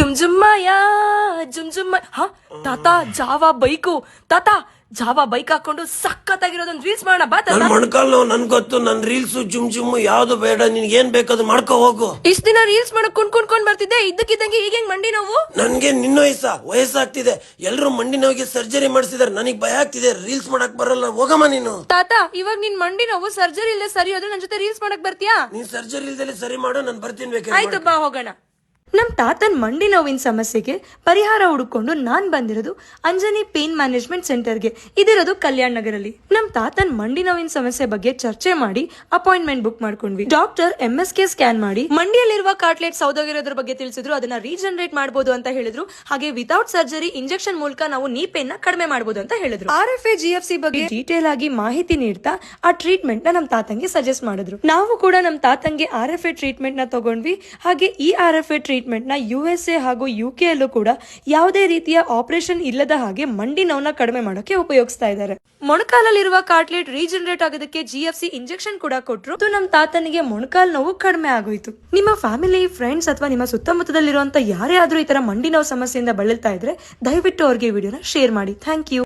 ಜುಮ್ ಜುಮ್ಮಯ್ಯ ಜುಮ್ ಜುಮ್ಮ ಹ ತಾತ ಜಾವಾ ಬೈಕು ತಾತ ಜಾವಾ ಬೈಕ್ ಹಾಕೊಂಡು ಸಖತ್ತಾಗಿರೋದೊಂದು ರೀಲ್ಸ್ ಮಾಡೋಣ ಬಾ ತಾತ. ನನ್ ಮೊಣಕಾಲ್ ನೋವು ನನ್ ಗೊತ್ತು. ನನ್ ರೀಲ್ಸ್ ಜುಮ್ ಯಾವ್ದು ಬೇಡ, ನಿನ್ಗೆ ಏನ್ ಬೇಕಾದ್ರು ಮಾಡ್ಕೋ ಹೋಗು. ಇಷ್ಟ ದಿನ ರೀಲ್ಸ್ ಮಾಡಕ್ ಕುಣ್ಕೊಂಡ್ ಬರ್ತಿದ್ದೆ, ಇದ್ದಕ್ಕಿದ್ದಂಗೆ ಈಗ ಹೆಂಗ್ ಮಂಡಿ ನೋವು? ನನ್ಗೆ ನಿನ್ನ ವಯಸ್ಸಾಗ್ತಿದೆ. ಎಲ್ರು ಮಂಡಿ ನೋವಿಗೆ ಸರ್ಜರಿ ಮಾಡಿಸಿದಾರೆ. ನನಗ್ ಭಯ ಆಗ್ತಿದೆ, ರೀಲ್ಸ್ ಮಾಡಕ್ ಬರಲ್ಲ. ಹೋಗಮ್ಮ ನೀನು. ತಾತ ಇವಾಗ ನಿನ್ ಮಂಡಿ ನೋವು ಸರ್ಜರಿ ಇಲ್ಲದೆ ಸರಿ ಹೋದ್ರೆ ನನ್ ಜೊತೆ ರೀಲ್ಸ್ ಮಾಡಕ್ ಬರ್ತೀಯಾ? ನೀನ್ ಸರ್ಜರಿ ಇಲ್ದಲೆ ಸರಿ ಮಾಡು, ನಾನು ಬರ್ತೀನಿ ಆಯ್ತು ಬೇಕಾದ್ರೆ. ಬಾ ಹೋಗೋಣ. ನಮ್ ತಾತನ್ ಮಂಡಿ ನೋವಿನ ಸಮಸ್ಯೆಗೆ ಪರಿಹಾರ ಹುಡುಕೊಂಡು ನಾನ್ ಬಂದಿರೋದು ಅಂಜನಿ ಪೇನ್ ಮ್ಯಾನೇಜ್ಮೆಂಟ್ ಸೆಂಟರ್ಗೆ. ಇದಿರೋದು ಕಲ್ಯಾಣ್ ನಗರಲ್ಲಿ. ನಮ್ ತಾತನ್ ಮಂಡಿ ನೋವಿನ ಸಮಸ್ಯೆ ಬಗ್ಗೆ ಚರ್ಚೆ ಮಾಡಿ ಅಪಾಯಿಂಟ್ಮೆಂಟ್ ಬುಕ್ ಮಾಡ್ಕೊಂಡ್ವಿ. ಡಾಕ್ಟರ್ MSK ಸ್ಕ್ಯಾನ್ ಮಾಡಿ ಮಂಡಿಯಲ್ಲಿರುವ ಕಾರ್ಟ್ಲೆಟ್ ಸೌದೋಗಿರೋದ್ರ ಬಗ್ಗೆ ತಿಳಿಸಿದ್ರು. ಅದನ್ನ ರೀಜನರೇಟ್ ಮಾಡಬಹುದು ಅಂತ ಹೇಳಿದ್ರು. ಹಾಗೆ ವಿತೌಟ್ ಸರ್ಜರಿ ಇಂಜೆಕ್ಷನ್ ಮೂಲಕ ನಾವು ನೀ ಪೇನ್ ನ ಕಡಿಮೆ ಮಾಡಬಹುದು ಅಂತ ಹೇಳಿದ್ರು. RFA GFC ಬಗ್ಗೆ ಡೀಟೇಲ್ ಆಗಿ ಮಾಹಿತಿ ನೀಡ್ತಾ ಆ ಟ್ರೀಟ್ಮೆಂಟ್ ನ ನಮ್ ತಾತಂಗೆ ಸಜೆಸ್ಟ್ ಮಾಡಿದ್ರು. ನಾವು ಕೂಡ ನಮ್ ತಾತಂಗೆ RFA ಟ್ರೀಟ್ಮೆಂಟ್ ನ ತಗೊಂಡ್ವಿ. ಹಾಗೆ ಈ RFA ಟ್ರೀಟ್ಮೆಂಟ್ ನ USA ಹಾಗೂ UK ಅಲ್ಲೂ ಕೂಡ ಯಾವುದೇ ರೀತಿಯ ಆಪರೇಷನ್ ಇಲ್ಲದ ಹಾಗೆ ಮಂಡಿ ನೋವನ್ನ ಕಡಿಮೆ ಮಾಡೋಕೆ ಉಪಯೋಗಿಸ್ತಾ ಇದ್ದಾರೆ. ಮೊಣಕಾಲಲ್ಲಿರುವ ಕಾರ್ಟ್ಲೆಟ್ ರೀಜನರೇಟ್ ಆಗೋದಕ್ಕೆ GFC ಇಂಜೆಕ್ಷನ್ ಕೂಡ ಕೊಟ್ರು. ನಮ್ ತಾತನಿಗೆ ಮೊಣಕಾಲ್ ನೋವು ಕಡಿಮೆ ಆಗೋಯ್ತು. ನಿಮ್ಮ ಫ್ಯಾಮಿಲಿ, ಫ್ರೆಂಡ್ಸ್ ಅಥವಾ ನಿಮ್ಮ ಸುತ್ತಮುತ್ತದಲ್ಲಿರುವಂತ ಯಾರೇ ಆದ್ರೂ ಈ ತರ ಮಂಡಿ ನೋವು ಸಮಸ್ಯೆಯಿಂದ ಬಳಲ್ತಾ ಇದ್ರೆ ದಯವಿಟ್ಟು ಅವ್ರಿಗೆ ವಿಡಿಯೋನ ಶೇರ್ ಮಾಡಿ. Thank you.